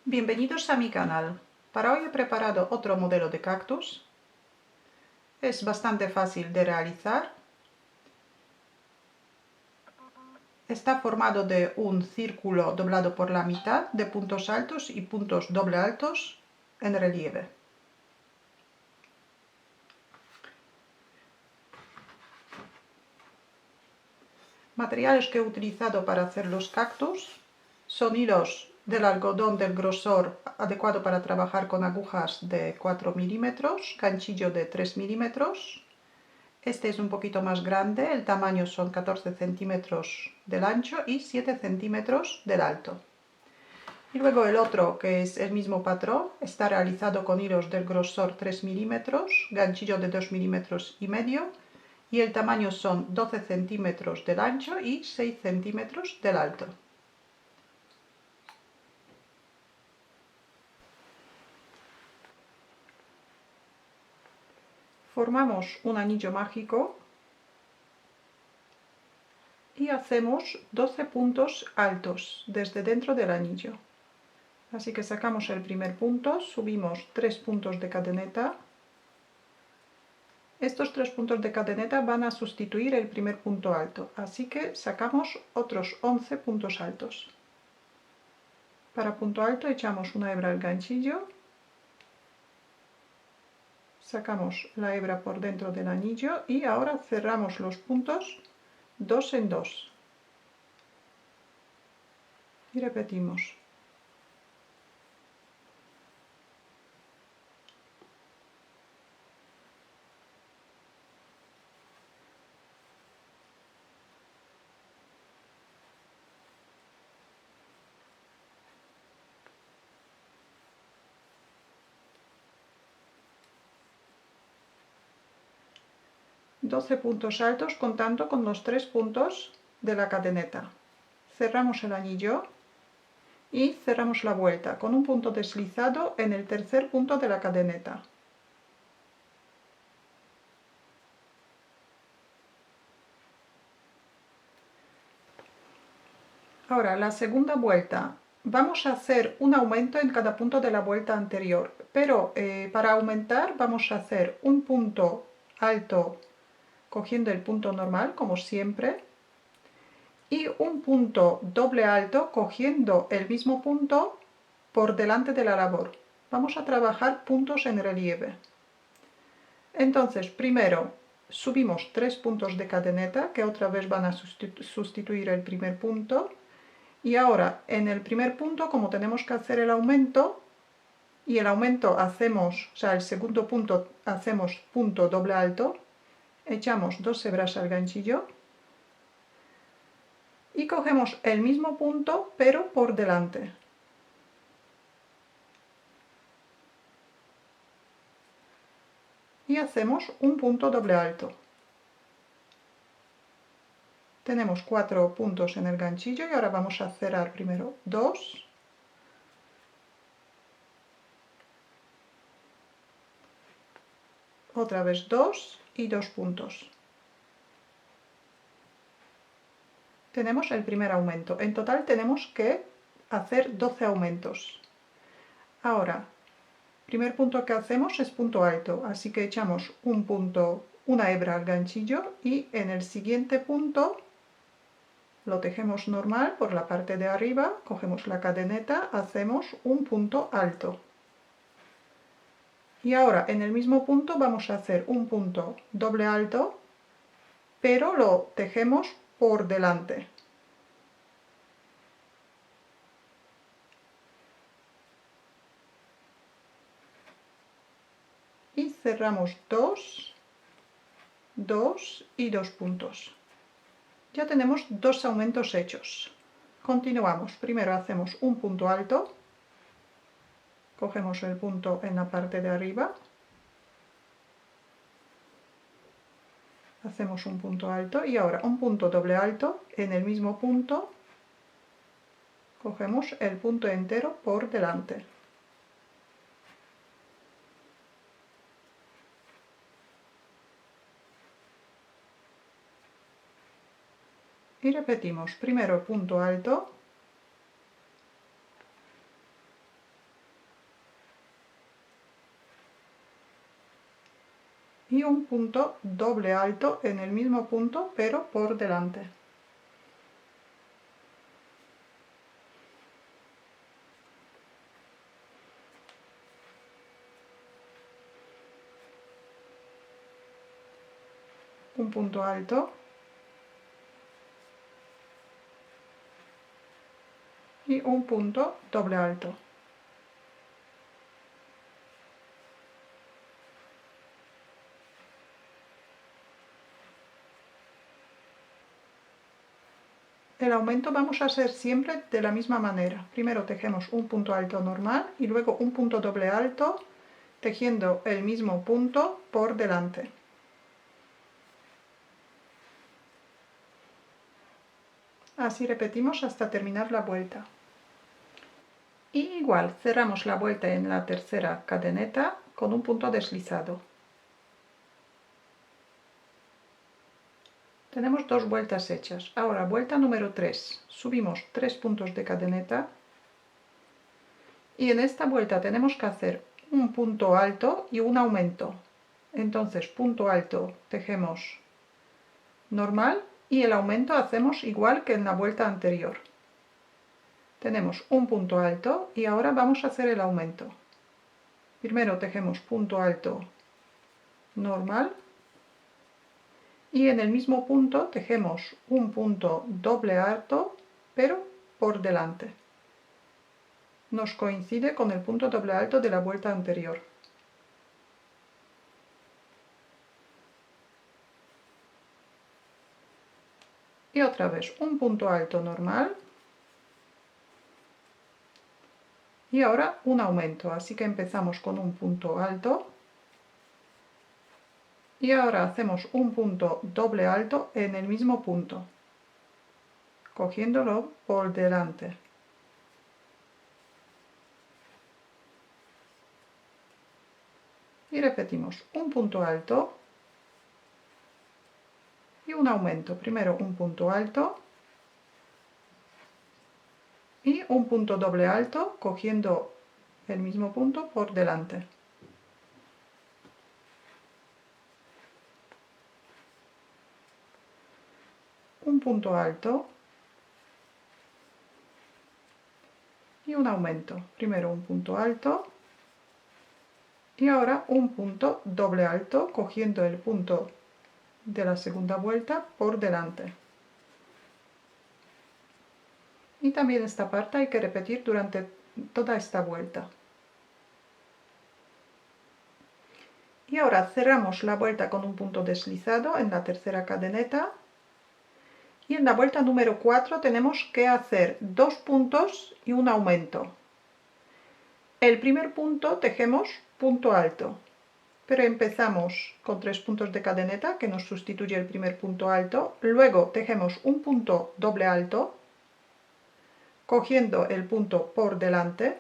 Bienvenidos a mi canal. Para hoy he preparado otro modelo de cactus. Es bastante fácil de realizar. Está formado de un círculo doblado por la mitad de puntos altos y puntos doble altos en relieve. Materiales que he utilizado para hacer los cactus son hilos del algodón del grosor adecuado para trabajar con agujas de 4 milímetros, ganchillo de 3 milímetros. Este es un poquito más grande, el tamaño son 14 centímetros del ancho y 7 centímetros del alto. Y luego el otro, que es el mismo patrón, está realizado con hilos del grosor 3 milímetros, ganchillo de 2 milímetros y medio, y el tamaño son 12 centímetros del ancho y 6 centímetros del alto. Formamos un anillo mágico y hacemos 12 puntos altos desde dentro del anillo. Así que sacamos el primer punto, subimos 3 puntos de cadeneta. Estos 3 puntos de cadeneta van a sustituir el primer punto alto, así que sacamos otros 11 puntos altos. Para punto alto echamos una hebra al ganchillo, sacamos la hebra por dentro del anillo y ahora cerramos los puntos 2 en 2. Y repetimos. Doce puntos altos contando con los 3 puntos de la cadeneta. Cerramos el anillo y cerramos la vuelta con un punto deslizado en el tercer punto de la cadeneta. Ahora, la segunda vuelta. Vamos a hacer un aumento en cada punto de la vuelta anterior, pero para aumentar vamos a hacer un punto alto cogiendo el punto normal, como siempre, y un punto doble alto cogiendo el mismo punto por delante de la labor. Vamos a trabajar puntos en relieve. Entonces, primero subimos 3 puntos de cadeneta que otra vez van a sustituir el primer punto. Y ahora en el primer punto, como tenemos que hacer el aumento, y el aumento hacemos, o sea, el segundo punto hacemos punto doble alto, echamos 2 hebras al ganchillo y cogemos el mismo punto pero por delante. Y hacemos un punto doble alto. Tenemos 4 puntos en el ganchillo y ahora vamos a cerrar primero 2, otra vez 2 y 2 puntos. Tenemos el primer aumento. En total tenemos que hacer 12 aumentos. Ahora, primer punto que hacemos es punto alto, así que echamos un punto, una hebra al ganchillo y en el siguiente punto lo tejemos normal por la parte de arriba, cogemos la cadeneta, hacemos un punto alto. Y ahora en el mismo punto vamos a hacer un punto doble alto, pero lo tejemos por delante. Y cerramos 2, 2 y 2 puntos. Ya tenemos 2 aumentos hechos. Continuamos. Primero hacemos un punto alto. Cogemos el punto en la parte de arriba. Hacemos un punto alto y ahora un punto doble alto. En el mismo punto cogemos el punto entero por delante. Y repetimos. Primero punto alto. y un punto doble alto en el mismo punto pero por delante. Un punto alto y un punto doble alto. El aumento vamos a hacer siempre de la misma manera. Primero tejemos un punto alto normal y luego un punto doble alto tejiendo el mismo punto por delante. Así repetimos hasta terminar la vuelta. Y igual cerramos la vuelta en la tercera cadeneta con un punto deslizado. Tenemos dos vueltas hechas. Ahora vuelta número 3. Subimos 3 puntos de cadeneta y en esta vuelta tenemos que hacer un punto alto y un aumento. Entonces punto alto tejemos normal y el aumento hacemos igual que en la vuelta anterior. Tenemos un punto alto y ahora vamos a hacer el aumento. Primero tejemos punto alto normal y en el mismo punto tejemos un punto doble alto pero por delante. Nos coincide con el punto doble alto de la vuelta anterior. Y otra vez un punto alto normal y ahora un aumento, así que empezamos con un punto alto y ahora hacemos un punto doble alto en el mismo punto, cogiéndolo por delante. Y repetimos un punto alto y un aumento. Primero un punto alto y un punto doble alto cogiendo el mismo punto por delante. Un punto alto y un aumento. Primero un punto alto y ahora un punto doble alto cogiendo el punto de la segunda vuelta por delante. Y también esta parte hay que repetir durante toda esta vuelta. Y ahora cerramos la vuelta con un punto deslizado en la tercera cadeneta. Y en la vuelta número 4 tenemos que hacer 2 puntos y un aumento. El primer punto tejemos punto alto, pero empezamos con 3 puntos de cadeneta que nos sustituye el primer punto alto. Luego tejemos un punto doble alto, cogiendo el punto por delante.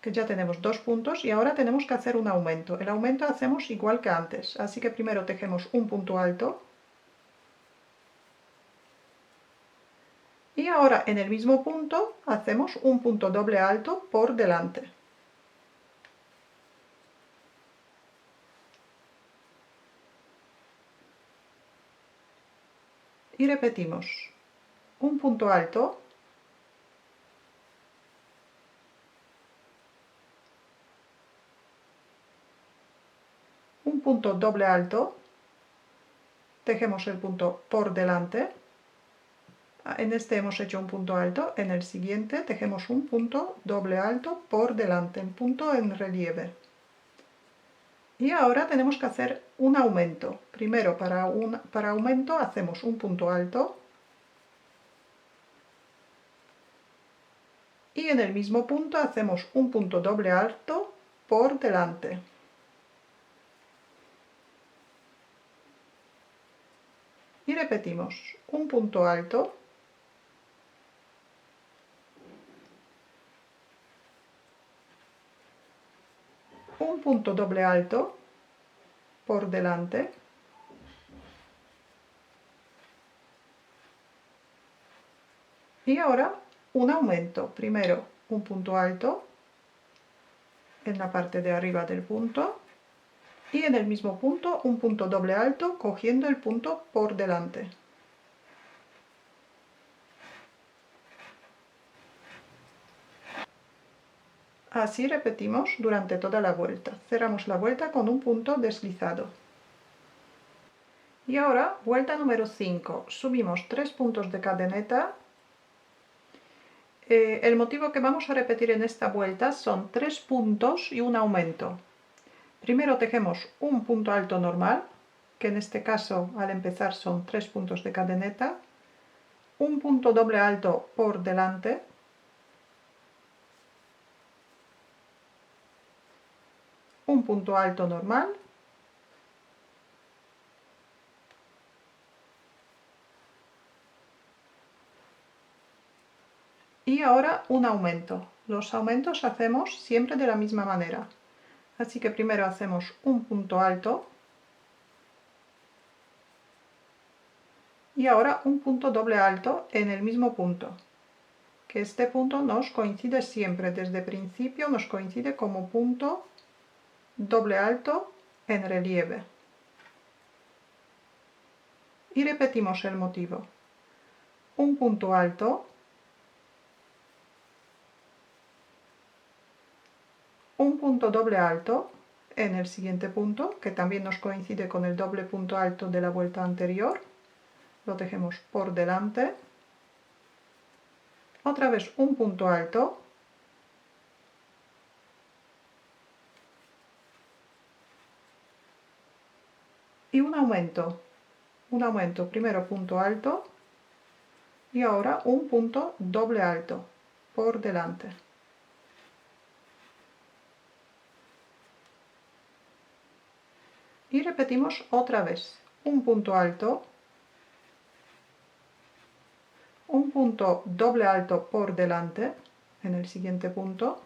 Que ya tenemos 2 puntos y ahora tenemos que hacer un aumento. El aumento hacemos igual que antes, así que primero tejemos un punto alto y ahora en el mismo punto hacemos un punto doble alto por delante. Y repetimos un punto alto un punto doble alto, tejemos el punto por delante, en este hemos hecho un punto alto, en el siguiente tejemos un punto doble alto por delante, un punto en relieve. Y ahora tenemos que hacer un aumento. Primero para aumento hacemos un punto alto y en el mismo punto hacemos un punto doble alto por delante. Y repetimos un punto alto un punto doble alto por delante y ahora un aumento. Primero un punto alto en la parte de arriba del punto y en el mismo punto un punto doble alto cogiendo el punto por delante. Así repetimos durante toda la vuelta. Cerramos la vuelta con un punto deslizado. Y ahora, vuelta número 5. Subimos 3 puntos de cadeneta. El motivo que vamos a repetir en esta vuelta son 3 puntos y un aumento. Primero tejemos un punto alto normal, que en este caso al empezar son 3 puntos de cadeneta, un punto doble alto por delante, un punto alto normal, y ahora un aumento. Los aumentos hacemos siempre de la misma manera. Así que primero hacemos un punto alto y ahora un punto doble alto en el mismo punto. Que este punto nos coincide siempre, desde principio nos coincide como punto doble alto en relieve. Y repetimos el motivo. Un punto alto, un punto doble alto en el siguiente punto, que también nos coincide con el doble punto alto de la vuelta anterior. Lo tejemos por delante. Otra vez un punto alto. Y un aumento. Un aumento, primero punto alto y ahora un punto doble alto por delante. Y repetimos otra vez. Un punto alto, un punto doble alto por delante en el siguiente punto,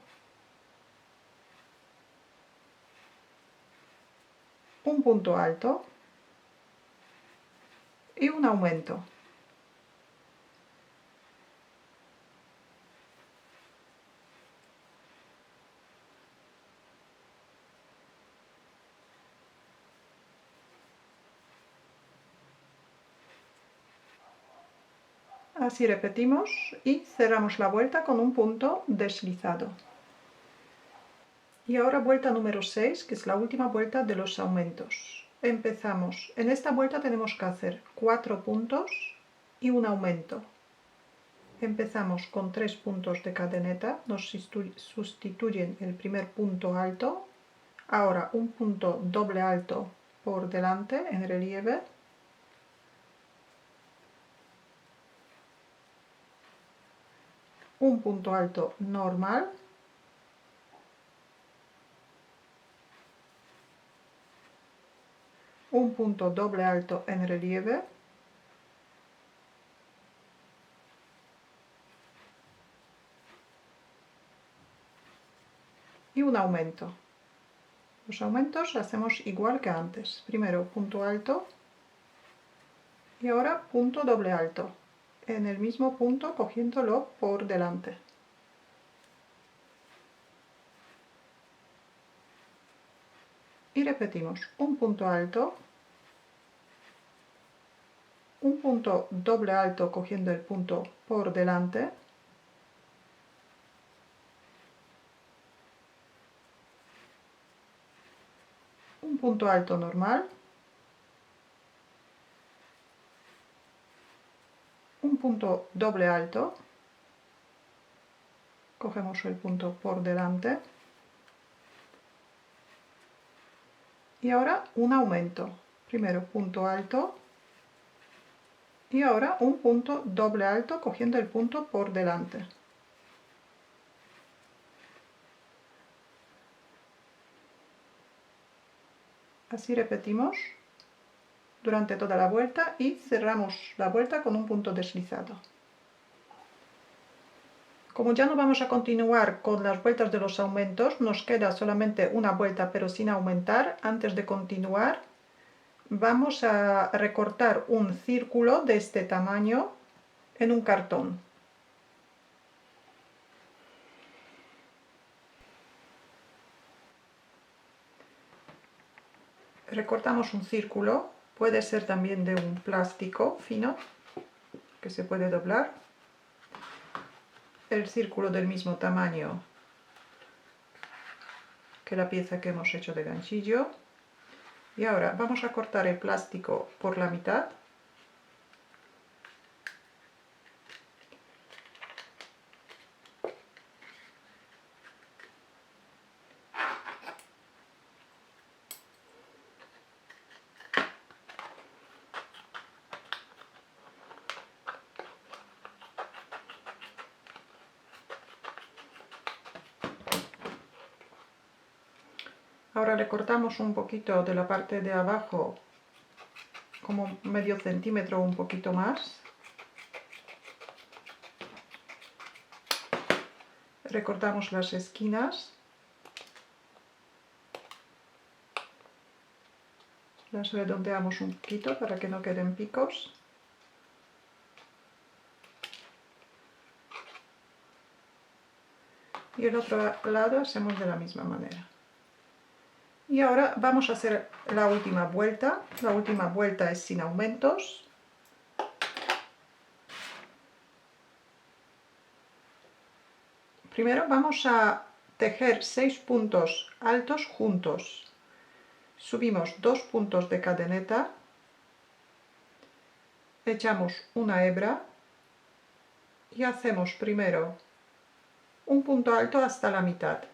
un punto alto y un aumento. Así repetimos y cerramos la vuelta con un punto deslizado. Y ahora vuelta número 6, que es la última vuelta de los aumentos. Empezamos. En esta vuelta tenemos que hacer 4 puntos y un aumento. Empezamos con 3 puntos de cadeneta, nos sustituyen el primer punto alto. Ahora un punto doble alto por delante en relieve. Un punto alto normal. Un punto doble alto en relieve. Y un aumento. Los aumentos hacemos igual que antes. Primero punto alto y ahora punto doble alto. En el mismo punto cogiéndolo por delante. Y repetimos un punto alto, un punto doble alto cogiendo el punto por delante, un punto alto normal, un punto doble alto, cogemos el punto por delante y ahora un aumento. Primero punto alto y ahora un punto doble alto cogiendo el punto por delante. Así repetimos durante toda la vuelta y cerramos la vuelta con un punto deslizado. Como ya no vamos a continuar con las vueltas de los aumentos, nos queda solamente una vuelta pero sin aumentar. Antes de continuar, vamos a recortar un círculo de este tamaño en un cartón. recortamos un círculo, puede ser también de un plástico fino que se puede doblar, el círculo del mismo tamaño que la pieza que hemos hecho de ganchillo, y ahora vamos a cortar el plástico por la mitad. Ahora le cortamos un poquito de la parte de abajo, como medio centímetro o un poquito más. Recortamos las esquinas. Las redondeamos un poquito para que no queden picos. Y el otro lado hacemos de la misma manera. Y ahora vamos a hacer la última vuelta. La última vuelta es sin aumentos. Primero vamos a tejer 6 puntos altos juntos. Subimos 2 puntos de cadeneta, echamos una hebra y hacemos primero un punto alto hasta la mitad.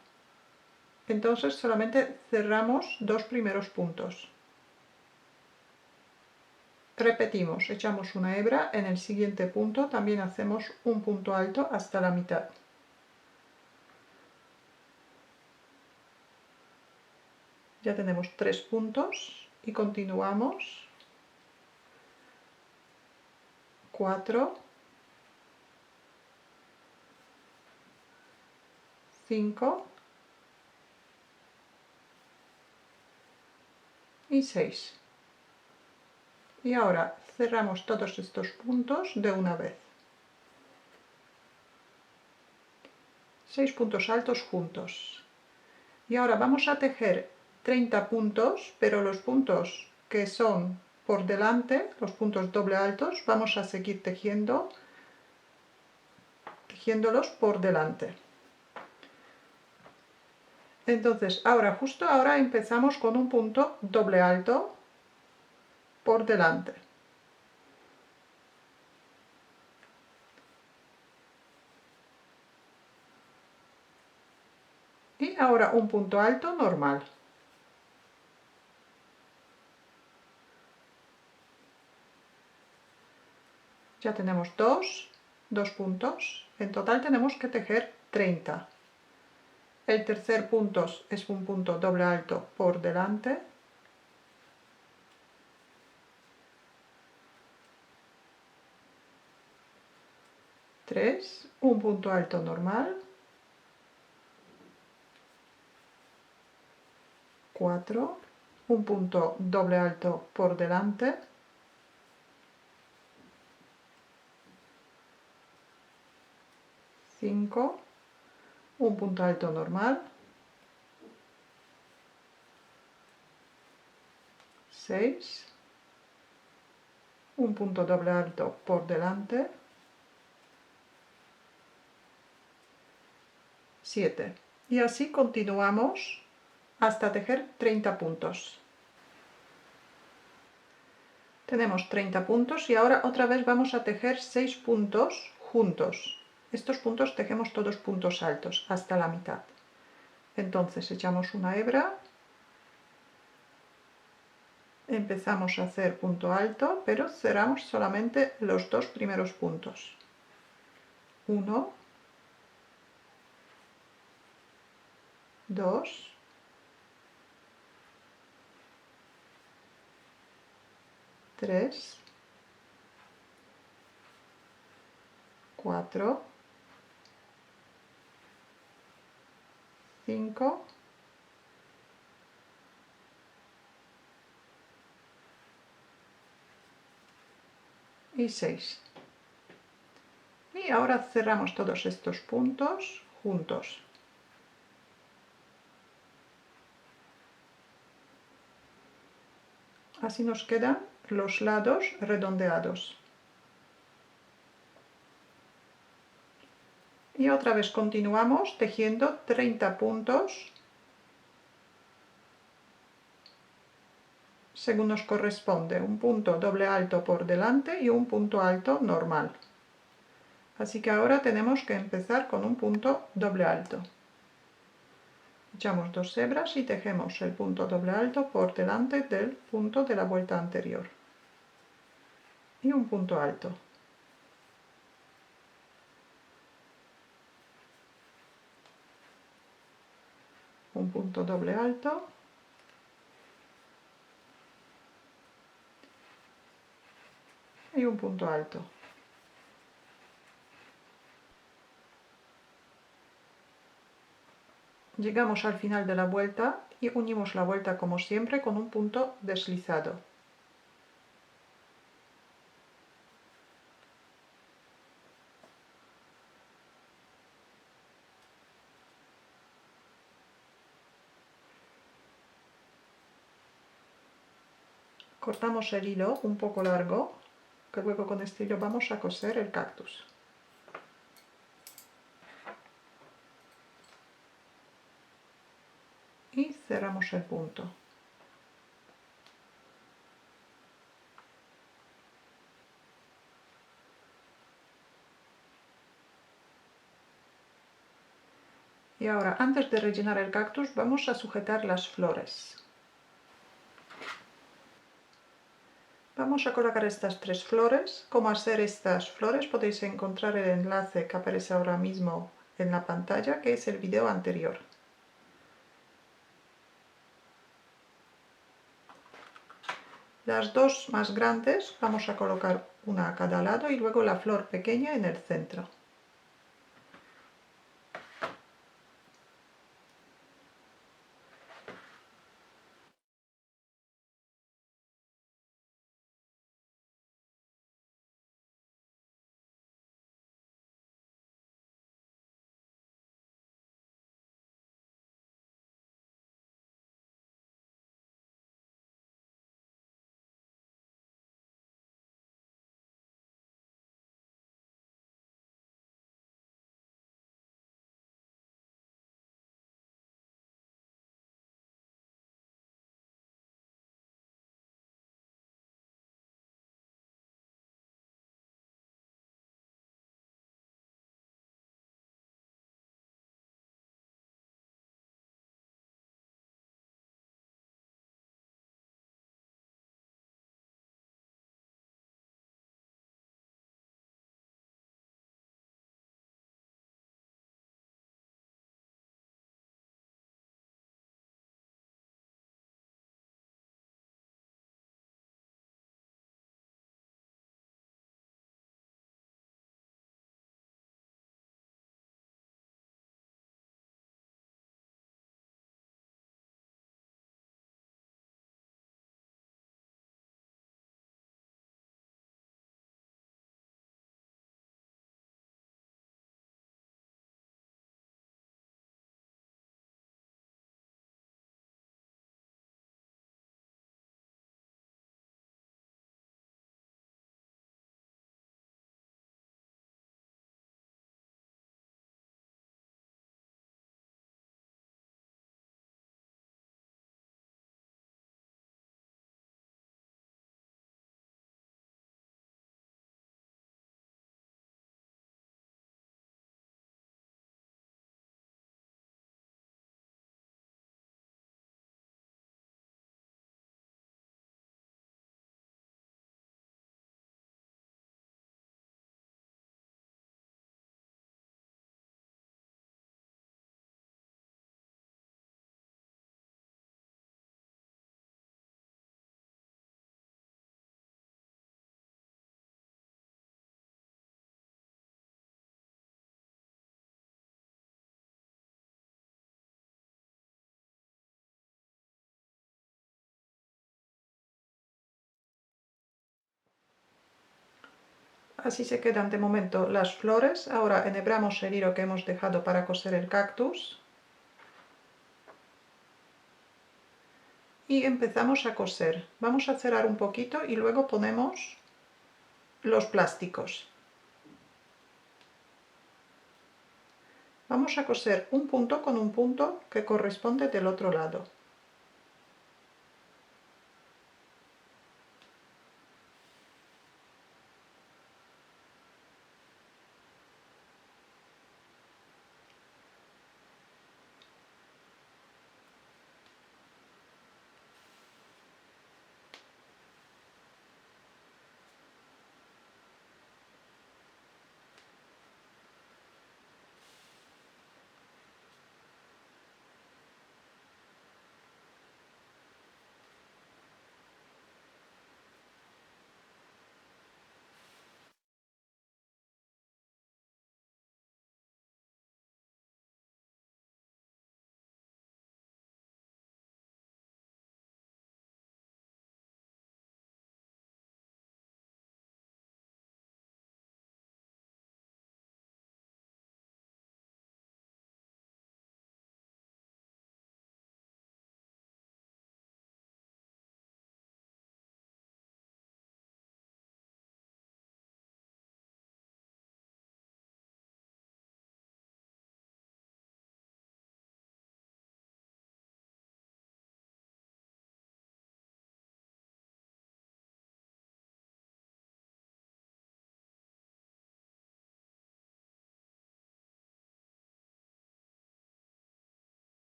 Entonces solamente cerramos 2 primeros puntos. Repetimos, echamos una hebra, en el siguiente punto también hacemos un punto alto hasta la mitad. Ya tenemos 3 puntos y continuamos. 4, 5 y 6. Y ahora cerramos todos estos puntos de una vez. 6 puntos altos juntos. Y ahora vamos a tejer 30 puntos, pero los puntos que son por delante, los puntos doble altos, vamos a seguir tejiéndolos por delante. Entonces, justo ahora empezamos con un punto doble alto por delante. Y ahora un punto alto normal. Ya tenemos dos puntos. En total tenemos que tejer 30. El tercer punto es un punto doble alto por delante. Un punto alto normal. 4, un punto doble alto por delante. 5, un punto alto normal. 6, un punto doble alto por delante. 7. Y así continuamos hasta tejer 30 puntos. Tenemos 30 puntos y ahora otra vez vamos a tejer 6 puntos juntos. Estos puntos tejemos todos puntos altos hasta la mitad. Entonces echamos una hebra, empezamos a hacer punto alto, pero cerramos solamente los 2 primeros puntos. 1, 2, 3, 4, 5 y 6. Y ahora cerramos todos estos puntos juntos. Así nos quedan los lados redondeados. Y otra vez continuamos tejiendo 30 puntos según nos corresponde, un punto doble alto por delante y un punto alto normal. Así que ahora tenemos que empezar con un punto doble alto. Echamos 2 hebras y tejemos el punto doble alto por delante del punto de la vuelta anterior. Y un punto alto. Un punto doble alto. Y un punto alto. Llegamos al final de la vuelta y unimos la vuelta como siempre con un punto deslizado. Cortamos el hilo un poco largo, que luego con este hilo vamos a coser el cactus. Y cerramos el punto. Y ahora, antes de rellenar el cactus, vamos a sujetar las flores. Vamos a colocar estas 3 flores. Cómo hacer estas flores podéis encontrar el enlace que aparece ahora mismo en la pantalla, que es el video anterior. Las dos más grandes vamos a colocar una a cada lado y luego la flor pequeña en el centro. Así se quedan de momento las flores. Ahora enhebramos el hilo que hemos dejado para coser el cactus. y empezamos a coser. Vamos a cerrar un poquito y luego ponemos los plásticos. Vamos a coser un punto con un punto que corresponde del otro lado.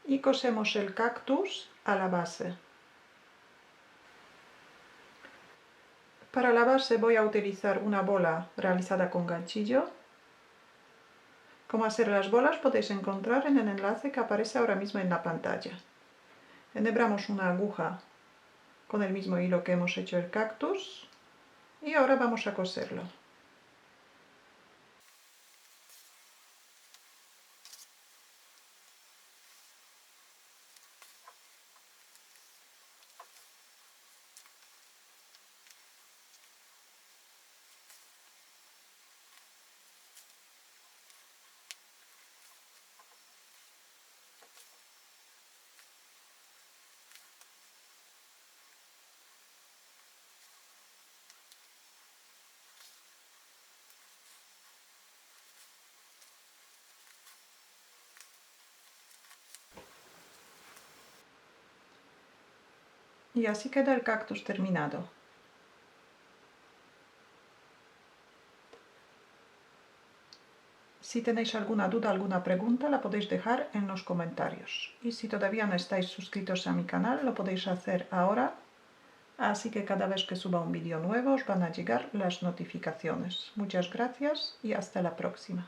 Y cosemos el cactus a la base. Para la base voy a utilizar una bola realizada con ganchillo. Cómo hacer las bolas podéis encontrar en el enlace que aparece ahora mismo en la pantalla. Enhebramos una aguja con el mismo hilo que hemos hecho el cactus y ahora vamos a coserlo. Y así queda el cactus terminado. Si tenéis alguna duda, alguna pregunta, la podéis dejar en los comentarios. Y si todavía no estáis suscritos a mi canal, lo podéis hacer ahora. Así que cada vez que suba un vídeo nuevo os van a llegar las notificaciones. Muchas gracias y hasta la próxima.